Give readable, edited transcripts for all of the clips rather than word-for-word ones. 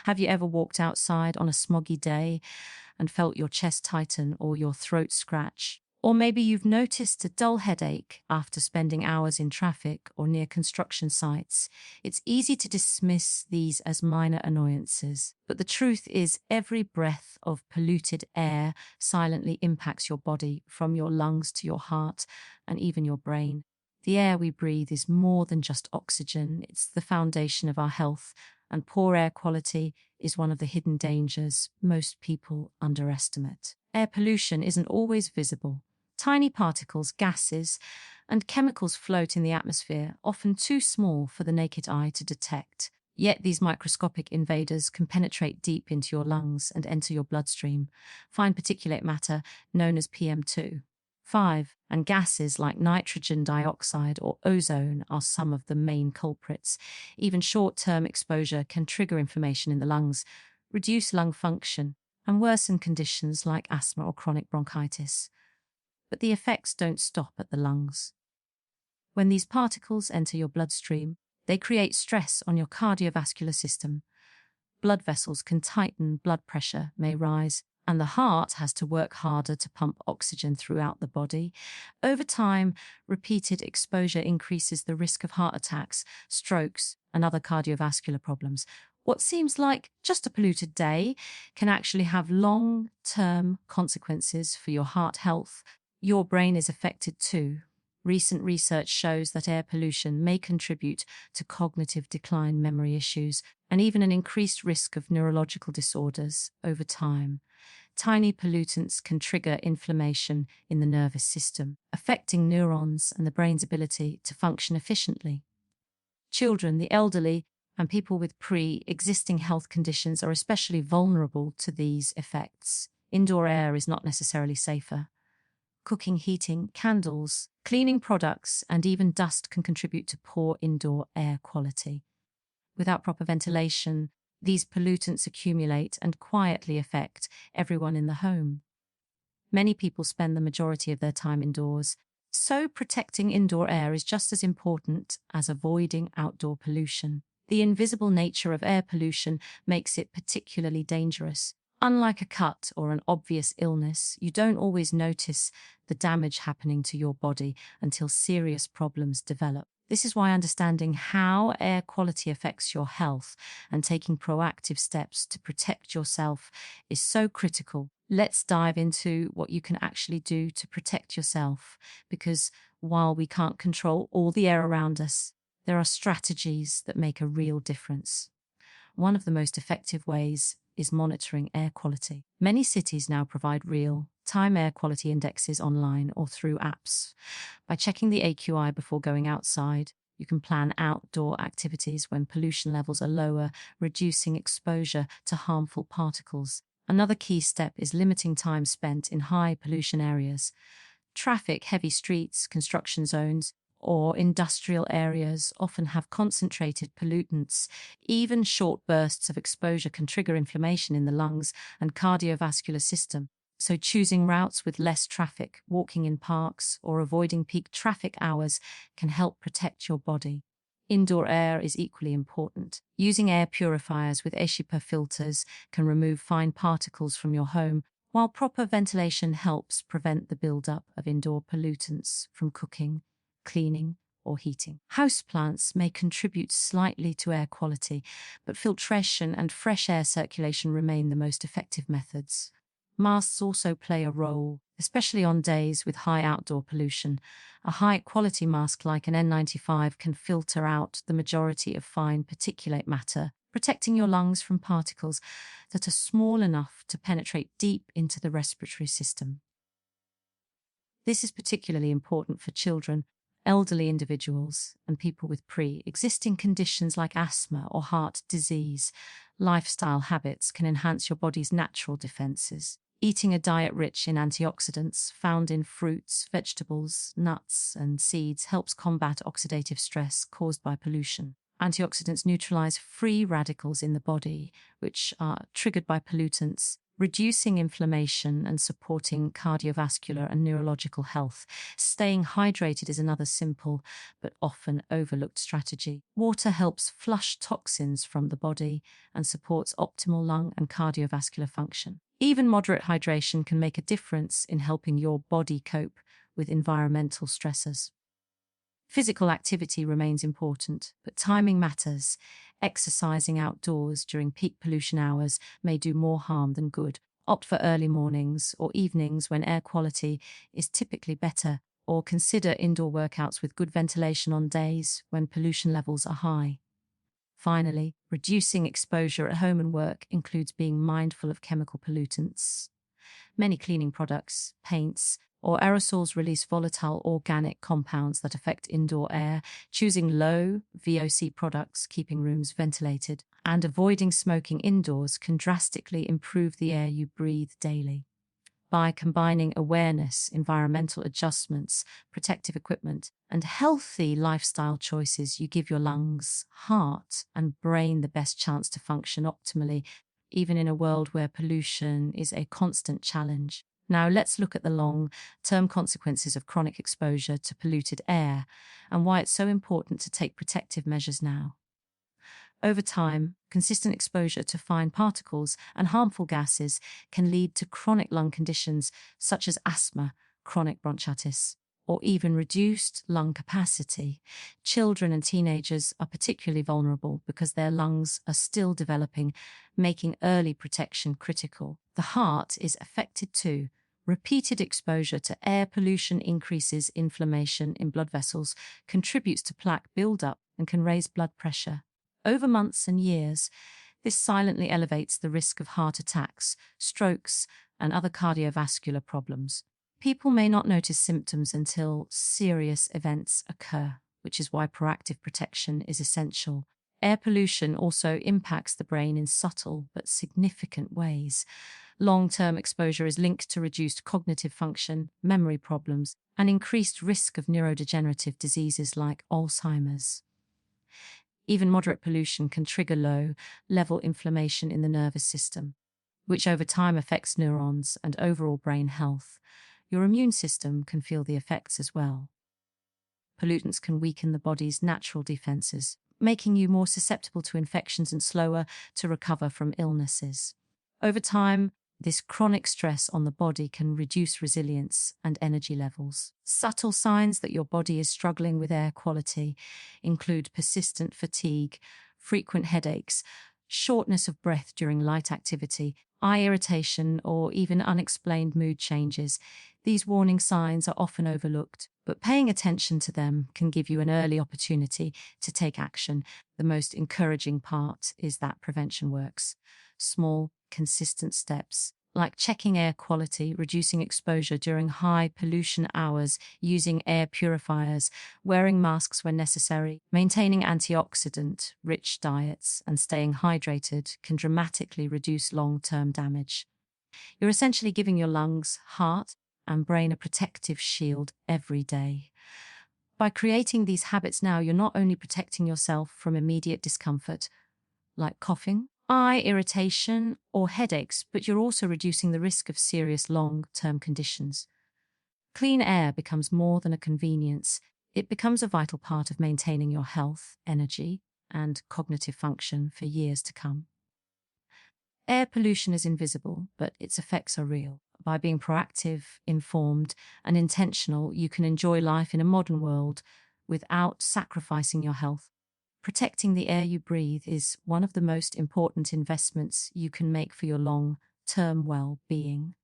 Have you ever walked outside on a smoggy day and felt your chest tighten or your throat scratch? Or maybe you've noticed a dull headache after spending hours in traffic or near construction sites. It's easy to dismiss these as minor annoyances, but the truth is every breath of polluted air silently impacts your body, from your lungs to your heart and even your brain. The air we breathe is more than just oxygen, it's the foundation of our health, and poor air quality is one of the hidden dangers most people underestimate. Air pollution isn't always visible. Tiny particles, gases, and chemicals float in the atmosphere, often too small for the naked eye to detect. Yet these microscopic invaders can penetrate deep into your lungs and enter your bloodstream. Fine particulate matter, known as PM2.5, and gases like nitrogen dioxide or ozone are some of the main culprits. Even short-term exposure can trigger inflammation in the lungs, reduce lung function, and worsen conditions like asthma or chronic bronchitis. But the effects don't stop at the lungs. When these particles enter your bloodstream, they create stress on your cardiovascular system. Blood vessels can tighten, blood pressure may rise, and the heart has to work harder to pump oxygen throughout the body. Over time, repeated exposure increases the risk of heart attacks, strokes, and other cardiovascular problems. What seems like just a polluted day can actually have long-term consequences for your heart health. Your brain is affected too. Recent research shows that air pollution may contribute to cognitive decline, memory issues, and even an increased risk of neurological disorders over time. Tiny pollutants can trigger inflammation in the nervous system, affecting neurons and the brain's ability to function efficiently. Children, the elderly, and people with pre-existing health conditions are especially vulnerable to these effects. Indoor air is not necessarily safer. Cooking, heating, candles, cleaning products, and even dust can contribute to poor indoor air quality. Without proper ventilation, these pollutants accumulate and quietly affect everyone in the home. Many people spend the majority of their time indoors, so protecting indoor air is just as important as avoiding outdoor pollution. The invisible nature of air pollution makes it particularly dangerous. Unlike a cut or an obvious illness, you don't always notice the damage happening to your body until serious problems develop. This is why understanding how air quality affects your health and taking proactive steps to protect yourself is so critical. Let's dive into what you can actually do to protect yourself, because while we can't control all the air around us, there are strategies that make a real difference. One of the most effective ways is monitoring air quality. Many cities now provide real-time air quality indexes online or through apps. By checking the AQI before going outside, you can plan outdoor activities when pollution levels are lower, reducing exposure to harmful particles. Another key step is limiting time spent in high pollution areas. Traffic, heavy streets, construction zones, or industrial areas often have concentrated pollutants. Even short bursts of exposure can trigger inflammation in the lungs and cardiovascular system. So choosing routes with less traffic, walking in parks, or avoiding peak traffic hours can help protect your body. Indoor air is equally important. Using air purifiers with HEPA filters can remove fine particles from your home, while proper ventilation helps prevent the buildup of indoor pollutants from cooking, cleaning, or heating. Houseplants may contribute slightly to air quality, but filtration and fresh air circulation remain the most effective methods. Masks also play a role, especially on days with high outdoor pollution. A high-quality mask like an N95 can filter out the majority of fine particulate matter, protecting your lungs from particles that are small enough to penetrate deep into the respiratory system. This is particularly important for children, elderly individuals, and people with pre-existing conditions like asthma or heart disease. Lifestyle habits can enhance your body's natural defenses. Eating a diet rich in antioxidants found in fruits, vegetables, nuts, and seeds helps combat oxidative stress caused by pollution. Antioxidants neutralize free radicals in the body, which are triggered by pollutants, reducing inflammation and supporting cardiovascular and neurological health. Staying hydrated is another simple but often overlooked strategy. Water helps flush toxins from the body and supports optimal lung and cardiovascular function. Even moderate hydration can make a difference in helping your body cope with environmental stressors. Physical activity remains important, but timing matters. Exercising outdoors during peak pollution hours may do more harm than good. Opt for early mornings or evenings when air quality is typically better, or consider indoor workouts with good ventilation on days when pollution levels are high. Finally, reducing exposure at home and work includes being mindful of chemical pollutants. Many cleaning products, paints, or aerosols release volatile organic compounds that affect indoor air. Choosing low VOC products, keeping rooms ventilated, and avoiding smoking indoors can drastically improve the air you breathe daily. By combining awareness, environmental adjustments, protective equipment, and healthy lifestyle choices, you give your lungs, heart, and brain the best chance to function optimally, even in a world where pollution is a constant challenge. Now, let's look at the long-term consequences of chronic exposure to polluted air and why it's so important to take protective measures now. Over time, consistent exposure to fine particles and harmful gases can lead to chronic lung conditions such as asthma, chronic bronchitis, or even reduced lung capacity. Children and teenagers are particularly vulnerable because their lungs are still developing, making early protection critical. The heart is affected too. Repeated exposure to air pollution increases inflammation in blood vessels, contributes to plaque buildup, and can raise blood pressure. Over months and years, this silently elevates the risk of heart attacks, strokes, and other cardiovascular problems. People may not notice symptoms until serious events occur, which is why proactive protection is essential. Air pollution also impacts the brain in subtle but significant ways. Long-term exposure is linked to reduced cognitive function, memory problems, and increased risk of neurodegenerative diseases like Alzheimer's. Even moderate pollution can trigger low-level inflammation in the nervous system, which over time affects neurons and overall brain health. Your immune system can feel the effects as well. Pollutants can weaken the body's natural defenses, making you more susceptible to infections and slower to recover from illnesses. Over time, this chronic stress on the body can reduce resilience and energy levels. Subtle signs that your body is struggling with air quality include persistent fatigue, frequent headaches, shortness of breath during light activity, eye irritation, or even unexplained mood changes. These warning signs are often overlooked, but paying attention to them can give you an early opportunity to take action. The most encouraging part is that prevention works. Small, consistent steps, like checking air quality, reducing exposure during high pollution hours, using air purifiers, wearing masks when necessary, maintaining antioxidant-rich diets, and staying hydrated can dramatically reduce long-term damage. You're essentially giving your lungs, heart, and brain a protective shield every day. By creating these habits now, you're not only protecting yourself from immediate discomfort, like coughing, eye irritation, or headaches, but you're also reducing the risk of serious long-term conditions. Clean air becomes more than a convenience. It becomes a vital part of maintaining your health, energy, and cognitive function for years to come. Air pollution is invisible, but its effects are real. By being proactive, informed, and intentional, you can enjoy life in a modern world without sacrificing your health. Protecting the air you breathe is one of the most important investments you can make for your long-term well-being.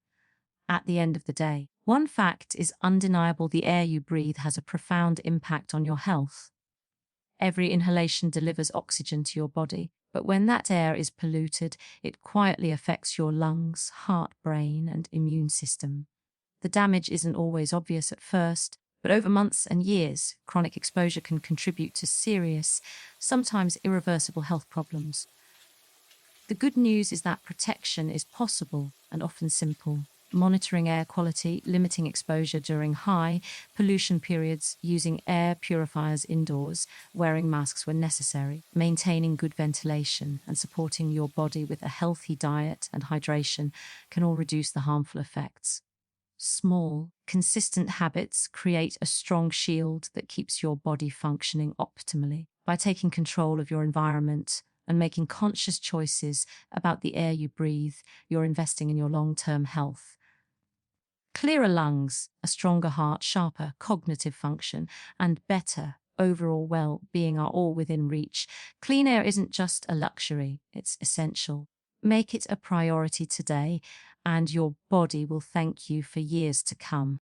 At the end of the day, one fact is undeniable: the air you breathe has a profound impact on your health. Every inhalation delivers oxygen to your body, but when that air is polluted, it quietly affects your lungs, heart, brain, and immune system. The damage isn't always obvious at first, but over months and years, chronic exposure can contribute to serious, sometimes irreversible health problems. The good news is that protection is possible and often simple. monitoring air quality, limiting exposure during high pollution periods, using air purifiers indoors, wearing masks when necessary, maintaining good ventilation, and supporting your body with a healthy diet and hydration can all reduce the harmful effects. Small, consistent habits create a strong shield that keeps your body functioning optimally. By taking control of your environment and making conscious choices about the air you breathe, you're investing in your long-term health. Clearer lungs, a stronger heart, sharper cognitive function, and better overall well-being are all within reach. Clean air isn't just a luxury, it's essential. Make it a priority today, and your body will thank you for years to come.